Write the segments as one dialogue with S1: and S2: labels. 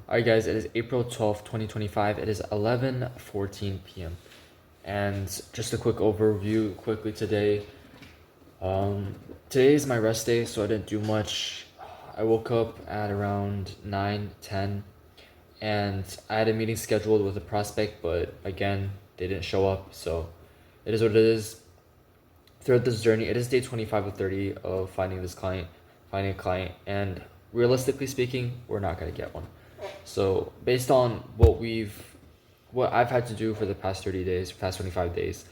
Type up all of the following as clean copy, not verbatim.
S1: Alright guys, it is April 12th, 2025. It is 11:14 p.m. And just a quick overview quickly today. Today is my rest day, so I didn't do much. I woke up at around 9:10, and I had a meeting scheduled with a prospect, but again, they didn't show up, so it is what it is. Throughout this journey, it is day 25 of 30 of finding a client, and realistically speaking, we're not gonna get one. So based on what I've had to do for the past 30 days, past 25 days,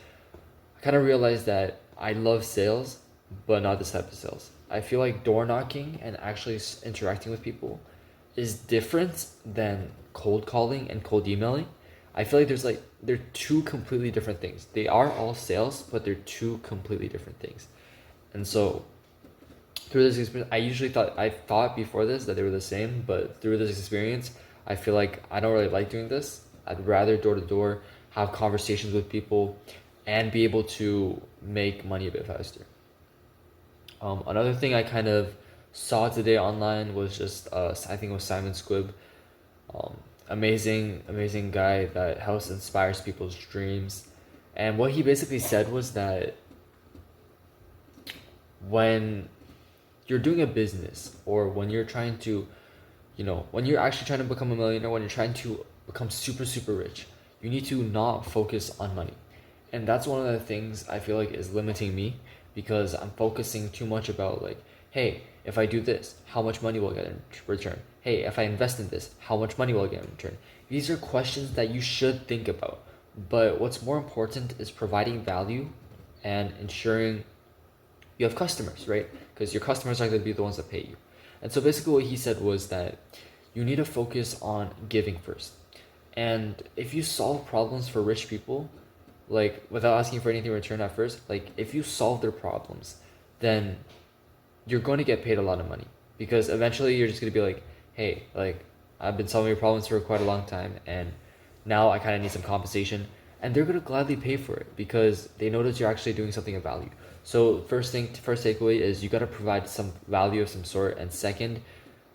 S1: I kind of realized that I love sales, but not this type of sales. I feel like door knocking and actually interacting with people is different than cold calling and cold emailing. I feel like they're two completely different things. They are all sales, but they're two completely different things. And so through this experience, I thought before this that they were the same, but through this experience, I feel like I don't really like doing this. I'd rather door to door, have conversations with people, and be able to make money a bit faster. Another thing I kind of saw today online was just I think it was Simon Squibb, um, amazing guy that helps inspires people's dreams, and what he basically said was that when you're doing a business, or when you're trying to, when you're actually trying to become a millionaire, when you're trying to become super rich, you need to not focus on money. And that's one of the things I feel like is limiting me, because I'm focusing too much about, like, hey, if I do this, how much money will I get in return? Hey, if I invest in this, how much money will I get in return? These are questions that you should think about. But what's more important is providing value and ensuring you have customers, right? Because your customers are going to be the ones that pay you. And so basically what he said was that you need to focus on giving first. And if you solve problems for rich people, like without asking for anything in return at first, like if you solve their problems, then you're going to get paid a lot of money, because eventually you're just going to be like, hey, like, I've been solving your problems for quite a long time, and now I kind of need some compensation. And they're going to gladly pay for it because they notice you're actually doing something of value. So first takeaway is you got to provide some value of some sort. And second,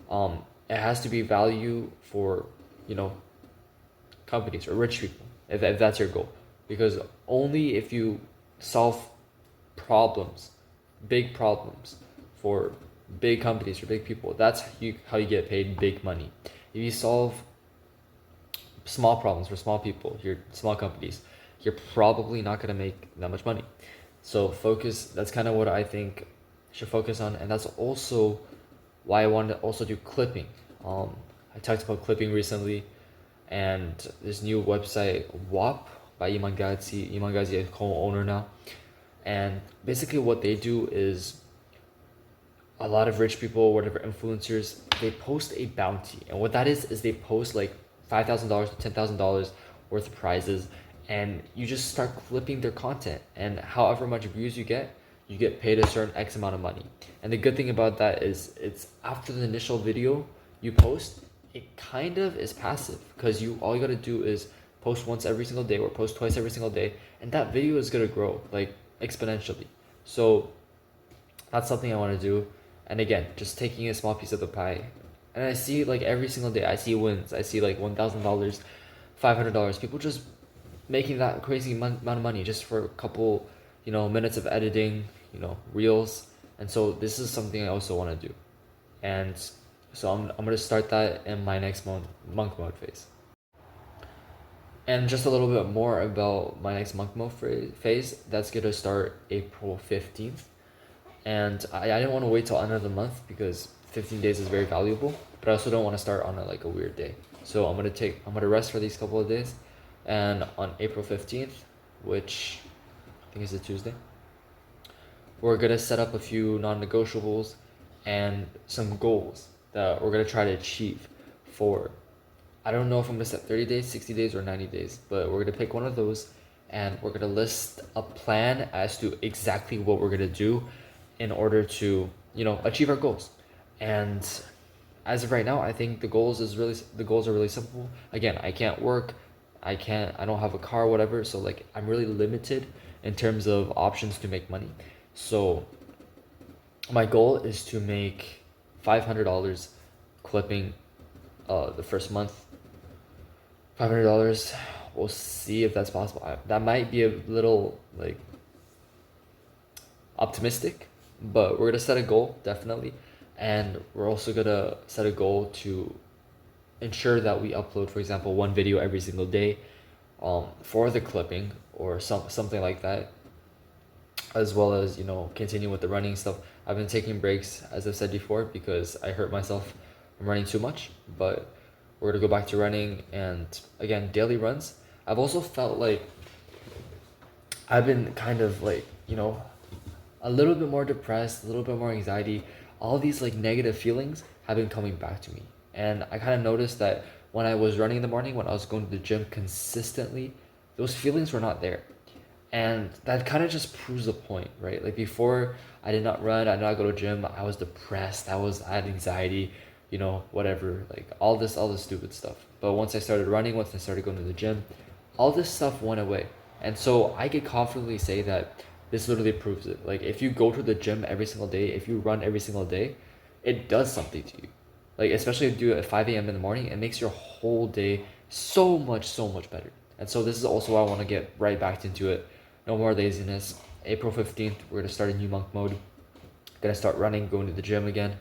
S1: it has to be value for, you know, companies or rich people, if that's your goal. Because only if you solve problems, big problems, for big companies, for big people, that's how you get paid big money. If you solve small problems for small people, your small companies, you're probably not gonna make that much money. So focus. That's kind of what I think you should focus on, and that's also why I wanted to also do clipping. I talked about clipping recently, and this new website WAP by Iman Ghazi. Iman Ghazi is co-owner now, and basically what they do is a lot of rich people, whatever influencers, they post a bounty, and what that is they post like $5,000 to $10,000 worth of prizes, and you just start clipping their content, and however much views you get paid a certain X amount of money. And the good thing about that is it's after the initial video you post, it kind of is passive, because all you gotta do is post once every single day or post twice every single day, and that video is gonna grow like exponentially. So that's something I want to do. And again, just taking a small piece of the pie. And I see, like, every single day, I see wins. I see like $1,000, $500. People just making that crazy amount of money just for a couple, minutes of editing, reels. And so this is something I also want to do. And so I'm gonna start that in my next monk mode phase. And just a little bit more about my next monk mode phase. That's gonna start April 15th. And I didn't want to wait till end of the month, because 15 days is very valuable, but I also don't want to start on a weird day. So I'm gonna rest for these couple of days, and on April 15th, which I think is a Tuesday, we're gonna set up a few non-negotiables and some goals that we're gonna try to achieve for, I don't know if I'm gonna set 30 days, 60 days, or 90 days, but we're gonna pick one of those, and we're gonna list a plan as to exactly what we're gonna do in order to, achieve our goals. And as of right now, I think the goals are really simple. Again, I can't work, I don't have a car, whatever, so like I'm really limited in terms of options to make money. So my goal is to make $500 clipping the first month, $500. We'll see if that's possible. That might be a little like optimistic, but we're gonna set a goal definitely, and we're also gonna set a goal to ensure that we upload, for example, one video every single day, for the clipping or something like that, as well as continue with the running stuff. I've been taking breaks, as I've said before, because I hurt myself from running too much, but we're gonna go back to running, and again, daily runs. I've also felt like I've been kind of like a little bit more depressed, a little bit more anxiety. All these like negative feelings have been coming back to me. And I kind of noticed that when I was running in the morning, when I was going to the gym consistently, those feelings were not there. And that kind of just proves the point, right? Like before, I did not run, I did not go to gym, I was depressed, I had anxiety, whatever, like all this stupid stuff. But once I started running, once I started going to the gym, all this stuff went away. And so I could confidently say that this literally proves it. Like if you go to the gym every single day, if you run every single day, it does something to you. Like especially if you do it at 5 a.m. in the morning, it makes your whole day so much better. And so this is also why I want to get right back into it. No more laziness. April 15th, we're gonna start a new monk mode. Gonna start running, going to the gym again.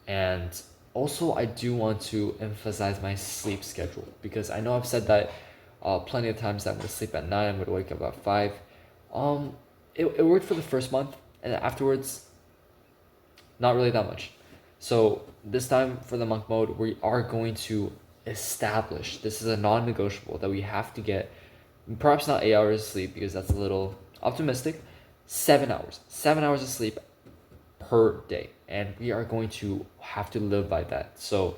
S1: And also I do want to emphasize my sleep schedule, because I know I've said that plenty of times that I'm gonna sleep at 9, I'm gonna wake up at 5. It worked for the first month, and afterwards, not really that much. So this time for the monk mode, we are going to establish, this is a non-negotiable, that we have to get, perhaps not 8 hours of sleep because that's a little optimistic, 7 hours. 7 hours of sleep per day. And we are going to have to live by that. So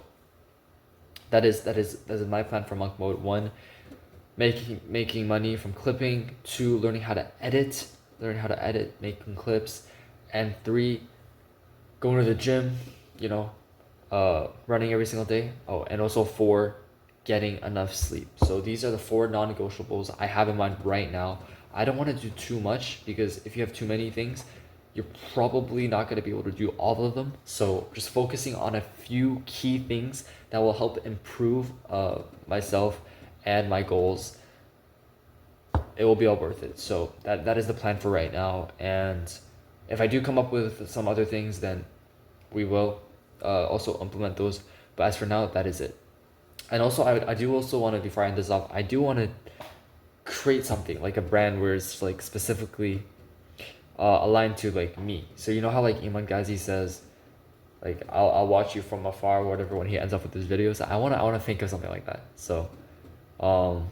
S1: that is my plan for monk mode. 1, making money from clipping. 2, learning how to edit, making clips. And 3, going to the gym, running every single day. Oh, and also 4, getting enough sleep. So these are the 4 non-negotiables I have in mind right now. I don't want to do too much, because if you have too many things, you're probably not going to be able to do all of them. So just focusing on a few key things that will help improve myself and my goals, it will be all worth it. So that is the plan for right now. And if I do come up with some other things, then we will also implement those. But as for now, that is it. And also, I do also want to, before I end this off, I do want to create something like a brand where it's like specifically aligned to like me. So you know how like Iman Ghazi says, like I'll watch you from afar or whatever when he ends up with his videos. I wanna think of something like that. So I'll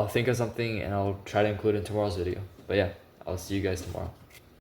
S1: think of something and I'll try to include it in tomorrow's video. But yeah, I'll see you guys tomorrow.